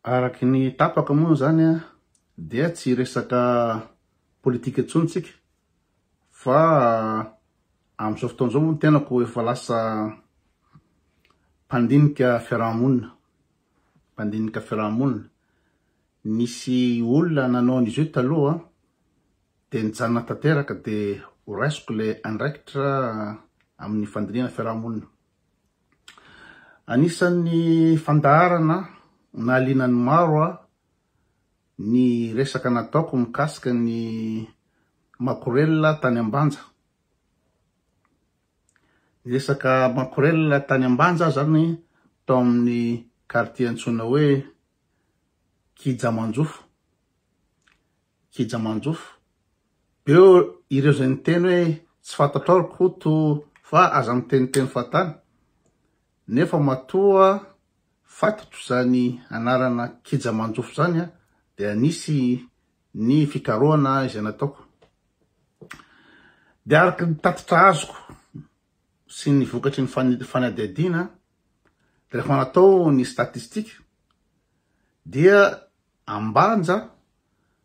Araky ny tapaka moa zany dia tsy resaka politika intsontsika fa amin'izao fotoana izao moa tena ko efa lasa mpandinika fiarahamonina. Nisy olona nanao an'izy io taloha de nijanona tanteraka de ho raisiko le andraikitra amin'ny fandiniana fiarahamonina. Anisan'ny fandaharana nahalinan'ny maro ny resaka nataoko mikasika ny makorela tany Ambanja. Resaka makorela tany Ambanja zany tao amin'ny quartier antsoina hoe Kijamanjofo. Beo ireo zay niteny hoe tsy fantatro ary koto fa aza miteniteny fatany. Nefa matoa fatatro zany anarana Kijamanjofo zany de anisy ny fikarohana izay nataoko. De araky ny tatitra azoko sy ny vokatry ny fanadihadiana de rehefa natao ny statistika dia Ambanja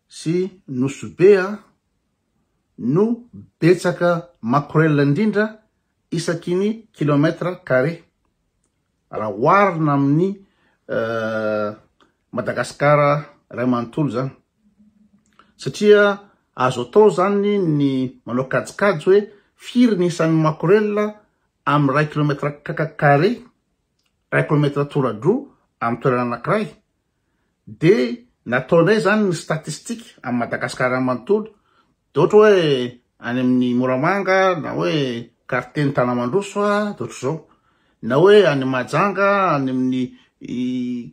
sy Nosobe no betsaka makorela indrindra isaky ny kilometra carré raha oharina amin'ny Madagasikara ray manontolo zany. Satria azo atao zany ny manao kajikajy hoe firy ny isan'ny makorela amin'ny 1 kilometra carré, 1 kilometra tora-dro amin'ny toerana anankiray. De nataonay zany ny statistika amin'ny Madagasikara ray manontolo. De ohatra hoe any amin'ny Moramanga na hoe quartier ny Tanamandroso de ohatra zao. Na hoe any Mahajanga any amin'ny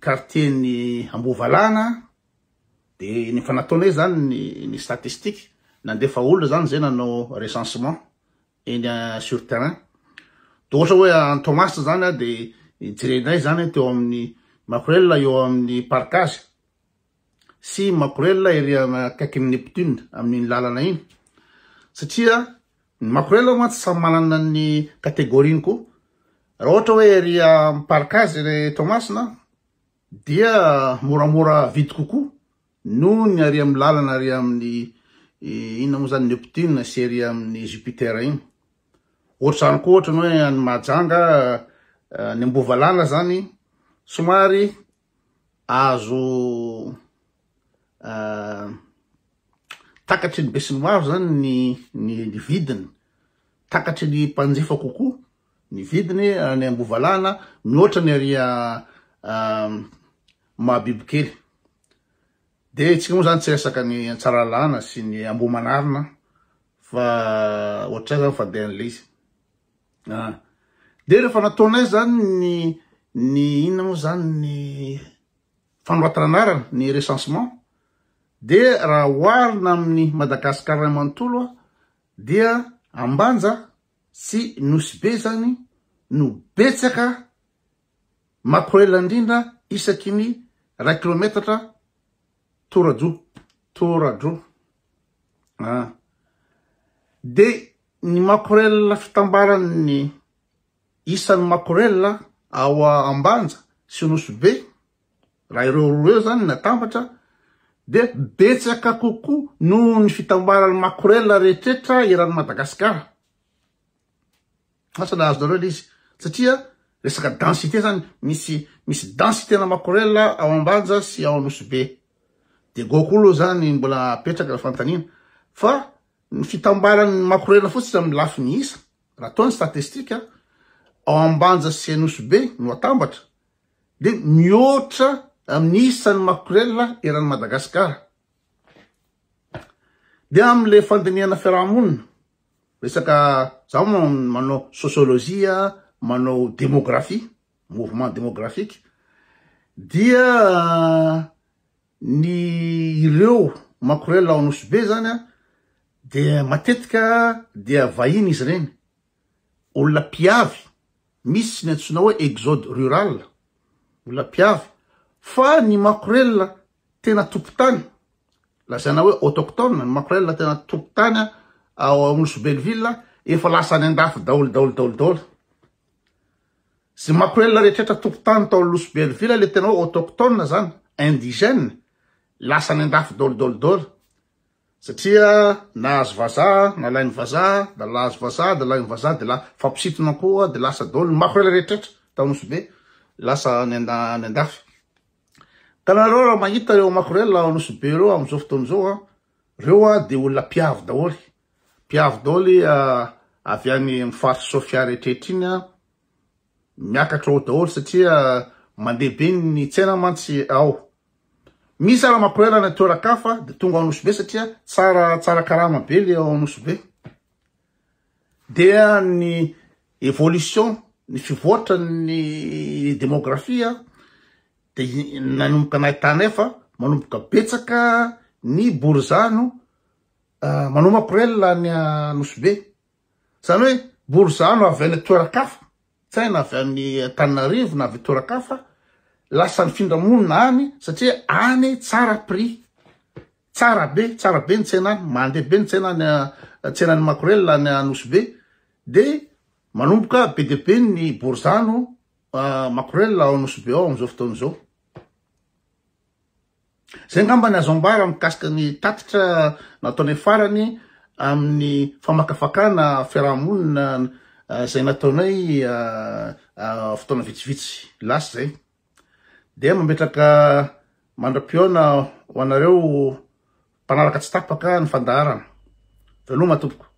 quartier ny Ambovalana de ny fanataonay zany ny statistika nandefa olona zany zay nanao recensement eny sur terrain. De ohatra hoe an Thomas zany de jirenay zany teo amin'ny makorela eo amin'ny parkage sy makorela ery akaikin'ny Neptune amin'ny lalana iny. Satria ny makorela moa tsy samy manana ny kategoriany koa. Raha ohatra hoe ery parkage re Thomasna dia moramora vidy kokoa noho ny ary amin'ny lalana ary amin'ny ina moa zany Neptune sy ery amin'ny Jupiter iny. Ohatra zany koa ohatra hoe any Mahajanga ny Ambovalana zany somary azo takatry ny besin'ny maro zany ny vidiny, takatry ny mpanjifa kokoa ny vidiny any Ambovalana mihoatra ny ary Mahabibikely. De tsika moa zany tsy resaka ny Antsaralana sy ny Ambomanarina fa ohatra zany fa de an'le izy. De rehefa nataonay zany ny ina moa zany ny fanoratana anarana ny recensement de raha oharina amin'ny Madagasikara ray manontolo dia Ambanja sy Nosibe zany no betsaka makorela indrindra isaky ny 1 kilometatra tora-dro. De ny makorela fitambaran'ny isan'ny makorela ao Ambanja sy Nosibe raha ireo zany natambatra de betsaka kokoa noho ny fitambaran'ny makorela rehetraretra eran'ny Madagasikara. Asa nahazo nareo izy satria resaka densité zany misy densité na makorela ao Ambanja sy ao Nosibe. De gokolo zany mbola petraka fantaniana fa ny fitambaran'ny makorela fotsy amin'ny lafiny isa raha atao ny statistika ao Ambanja sy Nosibe no atambatra de mihoatra amin'ny isan'ny makorela eran'ny Madagasikara. De amin'le fandiniana fiarahamonina resaka zaho manao sociolojia, manao démographie, mouvement démographique, dia ny ireo makorela ao Nosibe zany de matetika dia vahiny izy reny, olona mpiavy, misy ny antsoina hoe exode rural, olona mpiavy. Fa ny makorela tena tokotany, lazaina hoe autochtone, ny makorela tena tokotany ao Nosibenville efa lasa any andafy daholo. Sy makorela rehetraretra tokotany tao Nosibenville le tena hoe autochtone zany indigène lasa ny andafy dôlodôlodôlo satria nahazo vazaha na lainy vazaha da lahazo vazaha da lainy vazaha de la fampisitona koa de lasa dôlo makorela rehetraretra taonosy be lasa ny andafy ka nareo raha mahita reo makorela anosy be reo amizao fotoana zao reo de olona mpiavo daholy avy any mifaritsy Sofia rehetraretra iny miakatra ao daholy satria mandeha be ny tsena mantsy ao misy raha makorela na toerakafa de tonga anosy be satria tsara karama be le ao anosy be dia ny évolution ny fivoatra ny demografia de nanomboka nahitana efa manomboka betsaka ny borizano manao makorela ny anosy be zany hoe borizano avy any toerakafa tsaina avy any Tananarivo na avy toerakafa lasa ny findramonina any satria any tsara prix tsara be ny tsena any mandeha be ny tsenany makorela ny anosy be de manomboka be de be ny borizano makorela ao anosy be ao amizao fotoana zao zay ngamba ny azo ambara mikasika ny tatitra nataony farany amin'ny famakafakana fiarahamonina zay nataonay fotoana vitsivitsy lasa zay de mametraka mandra-pioana ho anareo mpanaraka tsy tapaka ny fandaharana veloma tompoko